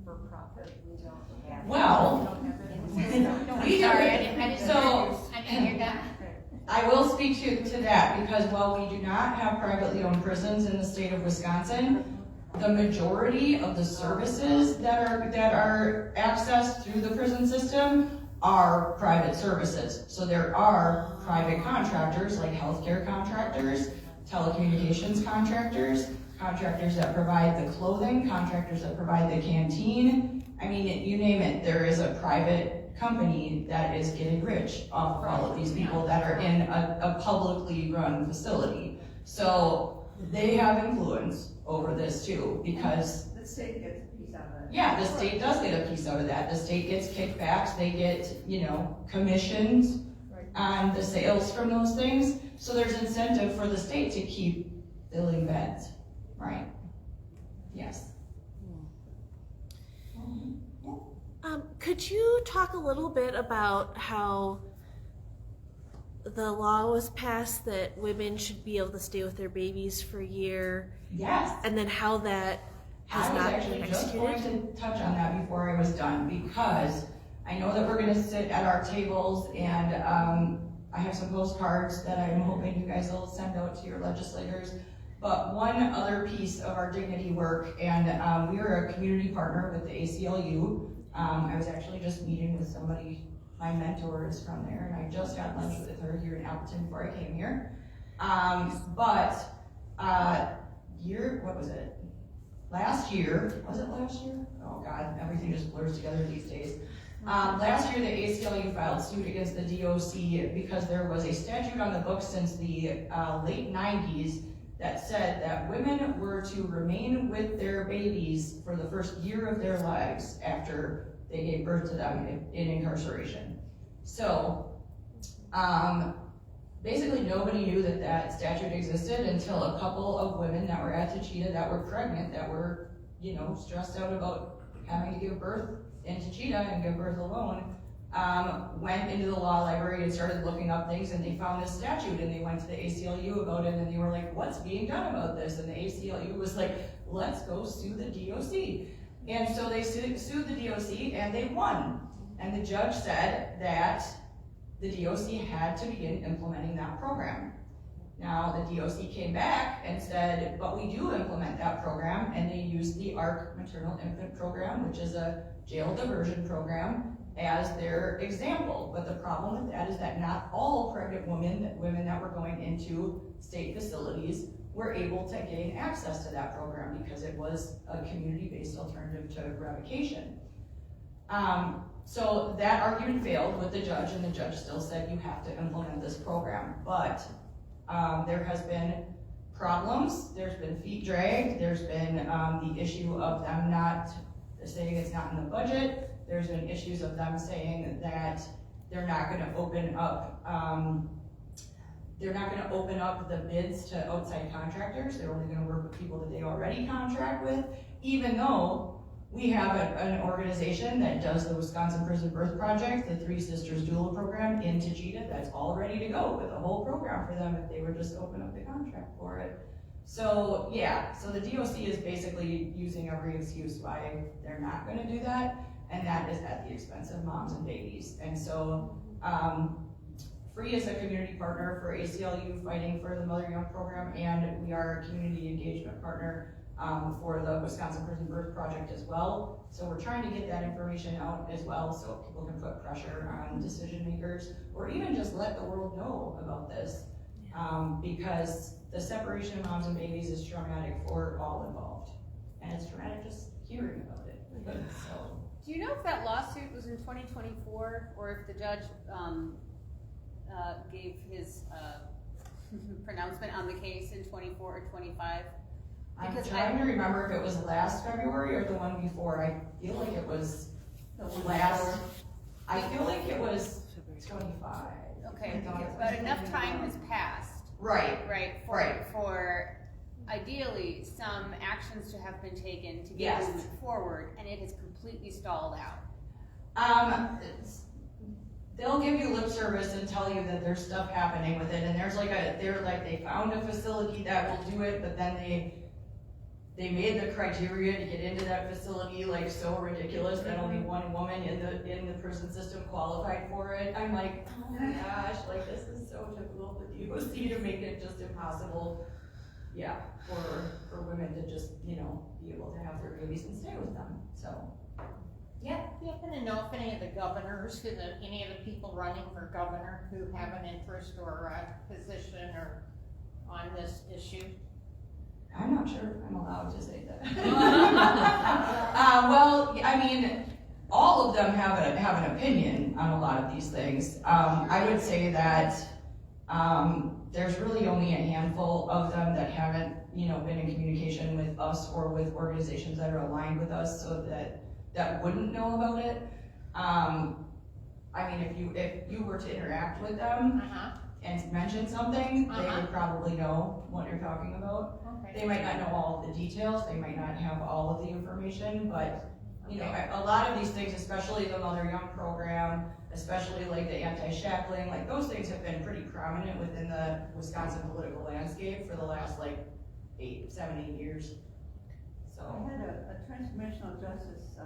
I: for profit? We don't have.
E: Well,
I: we don't have
E: we
F: Sorry,
E: are.
F: I didn't hear that.
E: I will speak to that because while we do not have privately owned prisons in the state of Wisconsin, the majority of the services that are accessed through the prison system are private services. So there are private contractors like healthcare contractors, telecommunications contractors, contractors that provide the clothing, contractors that provide the canteen. I mean, you name it, there is a private company that is getting rich off of all of these people that are in a publicly run facility. So they have influence over this too, because
G: The state gets a piece out of it.
E: yeah, the state does get a piece out of that. The state gets kickbacks, they get, commissions on the sales from those things. So there's incentive for the state to keep filling beds, right? Yes.
D: Could you talk a little bit about how the law was passed that women should be able to stay with their babies for a year,
E: Yes.
D: and then how that has
E: I was
D: not
E: actually
D: been
E: just going
D: executed?
E: to touch on that before I was done, because I know that we're gonna sit at our tables and, I have some postcards that I'm hoping you guys will send out to your legislators. But one other piece of our dignity work, and we are a community partner with the ACLU. I was actually just meeting with somebody, my mentor is from there, and I just had lunch with her here in Appleton before I came here. What was it? Last year, was it last year? Oh God, everything just blurs together these days. Last year, the ACLU filed suit against the DOC because there was a statute on the books since the late 90s that said that women were to remain with their babies for the first year of their lives after they gave birth to them in incarceration. So, basically nobody knew that that statute existed until a couple of women that were at Tachita that were pregnant, that were, stressed out about having to give birth in Tachita and give birth alone, went into the law library and started looking up things, and they found this statute, and they went to the ACLU about it, and they were like, what's being done about this? And the ACLU was like, let's go sue the DOC. And so they sued the DOC, and they won. And the judge said that the DOC had to begin implementing that program. Now, the DOC came back and said, but we do implement that program, and they used the ARC maternal infant program, which is a jail diversion program, as their example. But the problem with that is that not all pregnant women that were going into state facilities were able to gain access to that program because it was a community-based alternative to revocation. So that argument failed with the judge, and the judge still said you have to implement this program. But there has been problems, there's been feet dragged, there's been the issue of them not saying it's not in the budget, there's been issues of them saying that they're not gonna open up the bids to outside contractors, they're only gonna work with people that they already contract with, even though we have an organization that does the Wisconsin Prison Birth Project, the Three Sisters Doula program in Tachita, that's all ready to go with a whole program for them if they would just open up the contract for it. So yeah, so the DOC is basically using every excuse why they're not gonna do that, and that is at the expense of moms and babies. And so, Free is a community partner for ACLU fighting for the Mother Young program, and we are a community engagement partner for the Wisconsin Prison Birth Project as well. So we're trying to get that information out as well so people can put pressure on decision makers, or even just let the world know about this. Because the separation of moms and babies is traumatic for all involved. And it's traumatic just hearing about it. So.
F: Do you know if that lawsuit was in 2024, or if the judge gave his pronouncement on the case in 24 or 25?
E: I'm trying to remember if it was last February or the one before. I feel like it was last. I feel like it was 25.
F: Okay, but enough time has passed.
E: Right.
F: For ideally some actions to have been taken to get movement forward, and it has completely stalled out.
E: They'll give you lip service and tell you that there's stuff happening with it, and they found a facility that will do it, but then they made the criteria to get into that facility like so ridiculous that only one woman in the prison system qualified for it. I'm like, oh my gosh, like this is so typical with DOC to make it just impossible, for women to just, be able to have their babies and stay with them, so. Yeah.
F: Do you happen to know if any of the governors, any of the people running for governor who have an interest or a position or on this issue?
E: I'm not sure if I'm allowed to say that. Well, I mean, all of them have an opinion on a lot of these things. I would say that there's really only a handful of them that haven't, been in communication with us or with organizations that are aligned with us, so that wouldn't know about it. I mean, if you were to interact with them and mention something, they would probably know what you're talking about. Okay. They might not know all of the details, they might not have all of the information, but you know, a lot of these things, especially the Mother Young program, especially like the anti-shackling, like those things have been pretty prominent within the Wisconsin political landscape for the last like 7, 8 years. So.
J: I had a transformational justice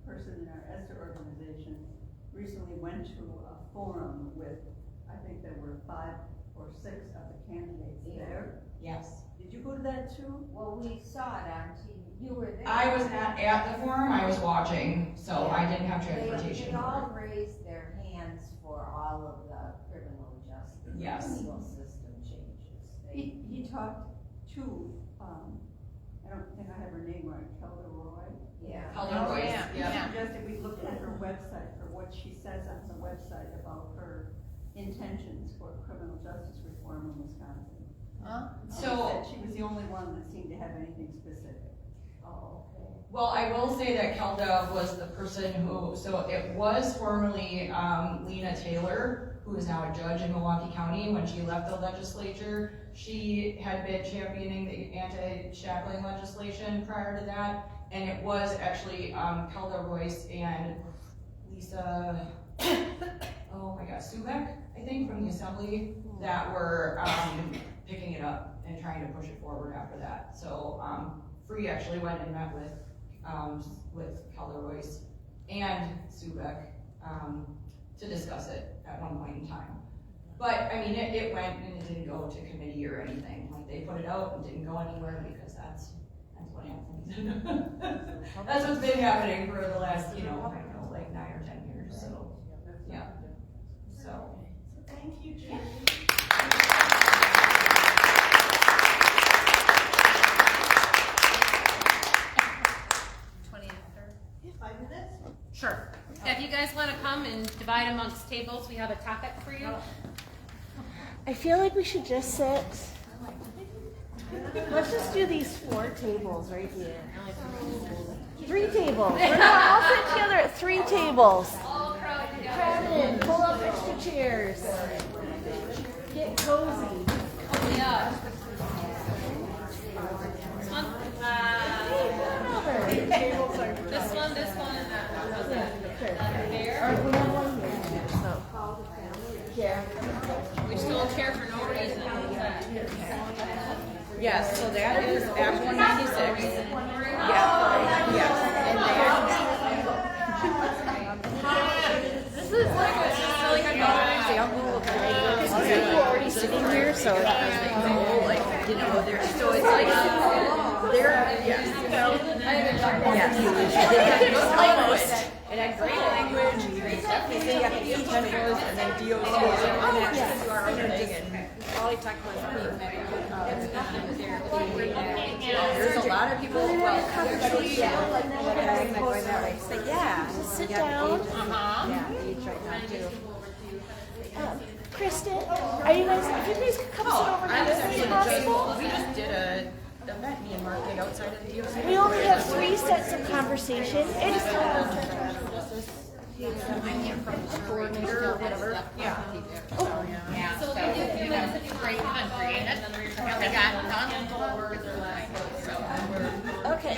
J: person in our ESTA organization recently went to a forum with, I think there were 5 or 6 of the candidates there.
E: Yes.
J: Did you go to that too?
F: Well, we saw it on TV. You were there.
E: I was not at the forum, I was watching, so I didn't have transportation.
F: They all raised their hands for all of the criminal justice.
E: Yes.
F: Legal system changes.
J: He talked to, I don't think I have her name right, Kelda Roy.
F: Yeah.
E: Kelda Roy,
F: yeah.
J: He suggested we look at her website for what she says on the website about her intentions for criminal justice reform in Wisconsin. She said she was the only one that seemed to have anything specific.
F: Oh, okay.
E: Well, I will say that Kelda was the person who, so it was formerly Lena Taylor, who is now a judge in Milwaukee County. When she left the legislature, she had been championing the anti-shackling legislation prior to that, and it was actually Kelda Royce and Lisa, oh my gosh, Subek, I think, from the assembly, that were picking it up and trying to push it forward after that. So Free actually went and met with Kelda Royce and Subek to discuss it at one point in time. But I mean, it went and it didn't go to committee or anything. Like they put it out and didn't go anywhere because that's what happens. That's what's been happening for the last, you know, I don't know, like 9 or 10 years. So yeah. So
A: Thank you, Jen.
C: Sure. If you guys want to come and divide amongst tables, we have a topic for you.
D: I feel like we should just sit. Let's just do these 4 tables right here. 3 tables. We're gonna all sit together at 3 tables.
C: All crowd together.
D: Crowd in. Pull up extra chairs. Get cozy.
C: Yeah. This one. This one, and that one. How's that? There.
D: We have one here. So. Here.
C: We stole a chair for no reason.
G: Yes, so that is Act 196.
D: This is like another example of because people are already sitting here, so
G: Like, you know, they're, so it's like, they're, yes. It had great language, great stuff. They have the intenders, and then DOC is international to our own thing, and all he talked about there's a lot of people, well, going that way. So yeah,
D: just sit down.
G: yeah, each right now too.
D: Kristen, are you guys? If you guys could come sit over
G: I was
D: here,
G: actually
D: is it possible?
G: we just did a event, me and Mark did outside of the DOC.
D: We only have 3 sets of conversation. It's
G: Whatever. Yeah.
F: Yeah, so you have such a great country, and that's we got done words or less.
D: okay.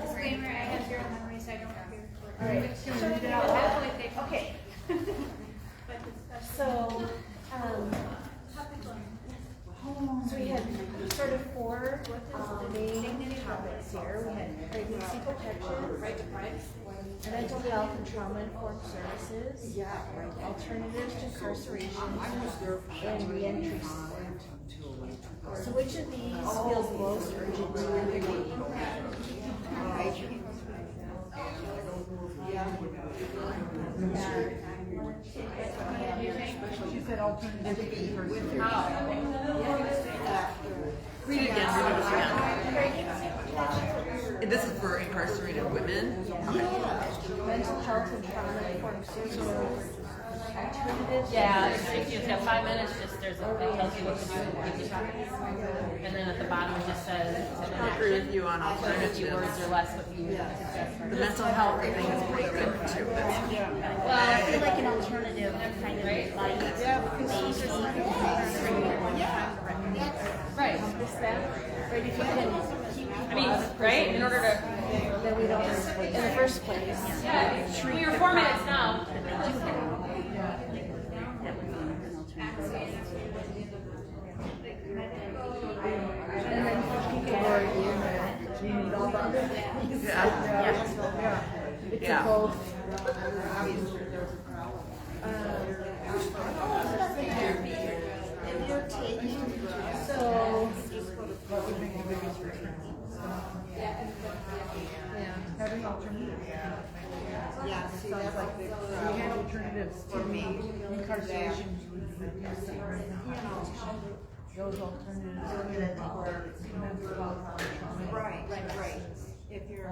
F: Disclaimer, I have zero memory, so I don't hear.
D: All right. Okay. So, so we had sort of 4 main topics here. We had pregnancy protection, mental health and trauma-informed services, alternatives to incarceration, and reentry support. So which of these feels most urgent to you?
I: She said alternative to
G: Read it again. This is for incarcerated women.
D: Mental health and trauma-informed services. Alternatives.
C: Yeah, if you have 5 minutes, just there's a, it tells you what to do, give you topics. And then at the bottom it just says,
G: I agree with you on
C: a few
G: alternatives.
C: words or less what you suggest.
G: The mental health thing is pretty good too.
D: Well, I feel like an alternative kind of like maybe
C: Right.
D: encompass that, right? If you can keep people
C: I mean,
D: out of
C: right, in
D: prison,
C: order to,
D: then we don't, in the first place.
C: yeah, well, you're 4 minutes now.
D: And then people are, you need all the other things. Yeah. It's a both.
J: If you're taking,
D: So,
I: What would make the biggest difference? Having alternatives.
J: yeah, see, that's like big
I: We had alternatives to incarceration, reducing, those alternatives were mental health, trauma.
J: right. If you're,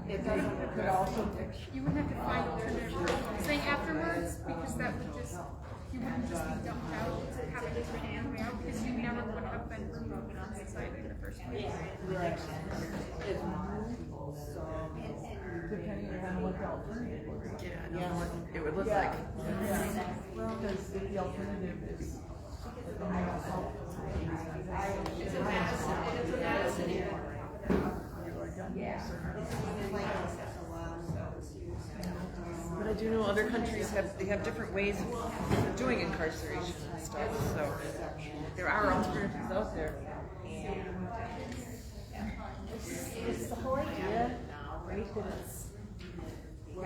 J: if
I: They
J: you're.
I: could also,
K: You would have to find alternative thing afterwards, because that would just, you wouldn't just be dumped out to have a different way out, because you never would have been removed from society in the first place.
I: depending on what the alternative would be. Yeah, I don't know what it would look like. Well, because the alternative is.
C: It's a Madison.
L: But I do know other countries have different ways of doing incarceration and stuff, so there are alternatives out there.
D: it's the whole idea, right, that it's, a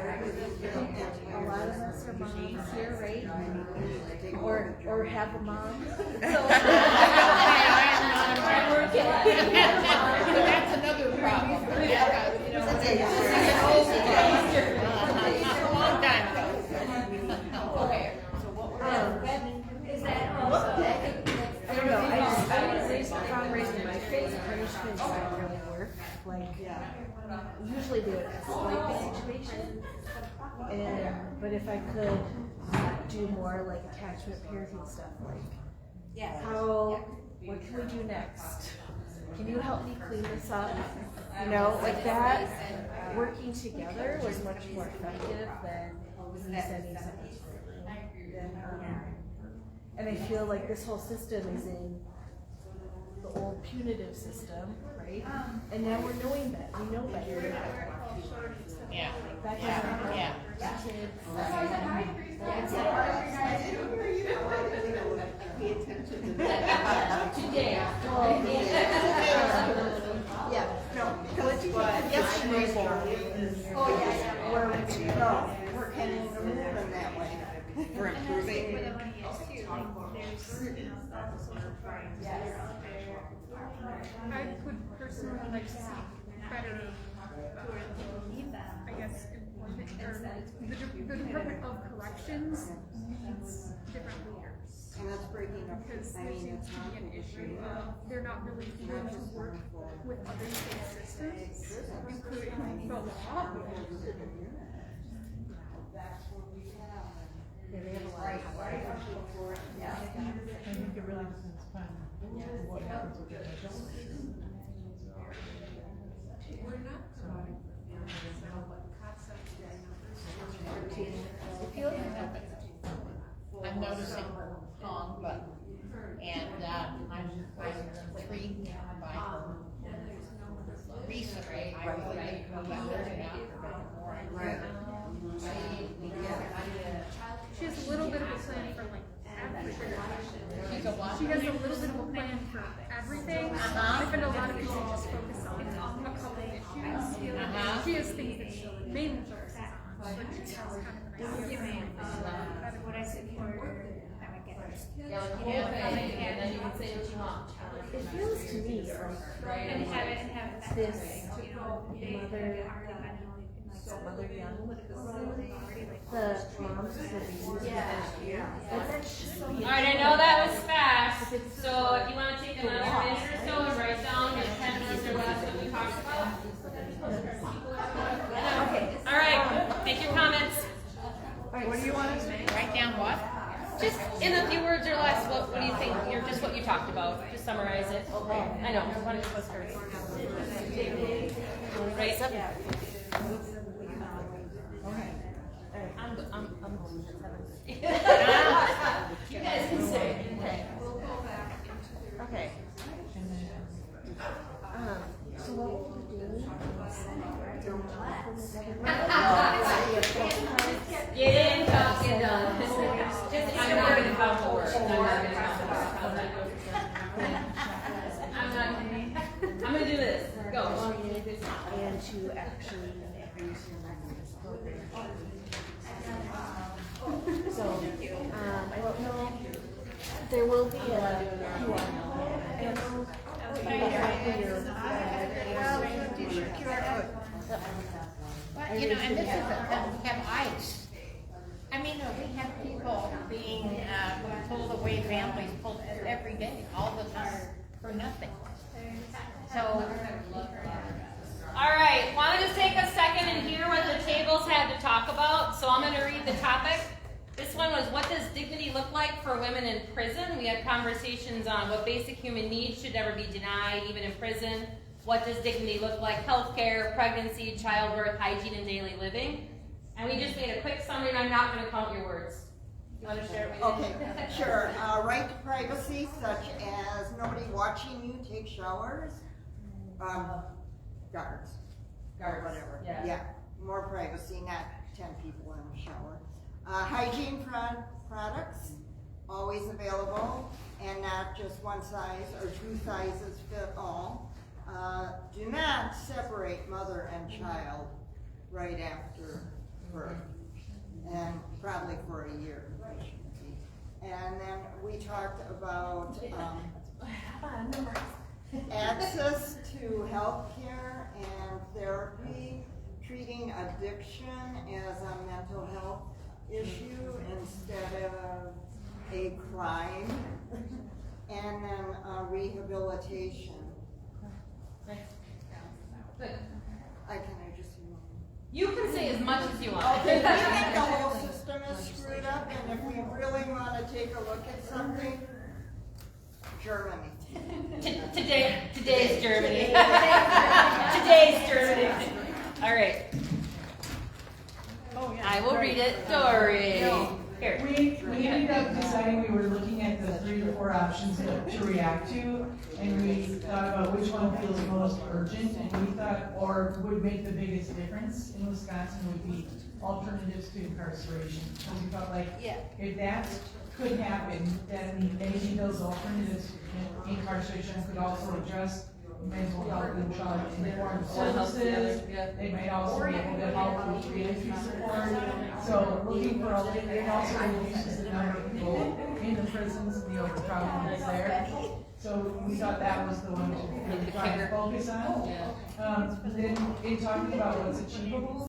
D: lot of us are moms here, right? Or have a mom.
F: I'm working. But that's another problem. It's a long time ago. Okay.
D: I don't know, I raising my kids, punishments don't really work, like, usually they would escalate the situation. But if I could do more like attachment parenting stuff, like, what can we do next? Can you help me clean this up? You know, like that, working together was much more effective than me sending something to and I feel like this whole system is in the old punitive system, right? And now we're knowing that, we know better.
F: Yeah.
D: That doesn't help
F: Yeah.
D: kids.
J: Pay attention to that.
C: Today.
J: Yeah, no, because yesterday's we're kind of moving that way. We're improving.
K: I would personally like to see better, I guess, employment, or the Department of Corrections needs different leaders.
J: And that's breaking up.
K: Because there seems to be an issue of they're not really willing to work with other state systems, including the law.
D: Yeah, they have a lot of
I: I think it really depends upon what happens with that adult.
F: I'm noticing Hong, but, and, I'm intrigued by her recently. I really didn't come back there more.
K: She has a little bit of a plan for like everything.
F: She's a what?
K: She has a little bit of a plan for everything. I find a lot of people just focus on a couple of issues. She has things that she mainly focuses on. But she has kind of an idea of what I said before.
C: Yeah, like you have it, and then you can say what you want.
D: It feels to me like
K: And have it
D: this mother young, the moms that are using the first year. But that should be.
C: Alright, I know that was fast, so if you wanna take another minute or so and write down your 10 minutes or less that we talked about.
D: Okay.
C: Alright, make your comments.
F: What do you want to say? Write down what?
C: Just in a few words or less, what do you think, or just what you talked about, just summarize it. I know, why don't you go first? Right? I'm going at 7. You guys can say.
D: Okay.
C: You didn't talk, you done. I'm not gonna count the words. I'm not gonna count the words. I'm gonna do this. Go.
D: And to actually increase your this program. So, I don't know, there will be a QR code.
F: Well, you know, and this is we have ICE. I mean, we have people being pulled away, families pulled every day, all the time, for nothing. So,
C: All right, want to just take a second and hear what the tables had to talk about. So I'm going to read the topic. This one was, what does dignity look like for women in prison? We had conversations on what basic human needs should never be denied, even in prison. What does dignity look like? Healthcare, pregnancy, childbirth, hygiene, and daily living. And we just made a quick summary, and I'm not going to count your words. You want to share it with me?
M: Okay, sure. Right to privacy, such as nobody watching you take showers. Guards, whatever. Yeah, more privacy, not 10 people in a shower. Hygiene products, always available, and not just one size or two sizes fit all. Do not separate mother and child right after birth, and probably for a year. And then we talked about access to health care and therapy, treating addiction as a mental health issue instead of a crime, and then rehabilitation.
C: Good.
M: I just.
C: You can say as much as you want.
M: Okay, we think the whole system is screwed up, and if we really want to take a look at something, Germany.
C: Today's Germany. Today's Germany. All right.
I: Oh, yeah.
C: I will read it. Dory. Here.
A: We ended up deciding we were looking at the 3 to 4 options to react to, and we thought about which one feels most urgent, and we thought, or would make the biggest difference in Wisconsin, would be alternatives to incarceration. So we felt like if that could happen, then maybe those alternatives in incarceration could also address mental health and trauma-informed services. They might also be able to help with reentry support. So looking for it also reduces the number of people in the prisons and the overcrowding that's there. So we thought that was the one to really try to focus on. Then in talking about what's achievable,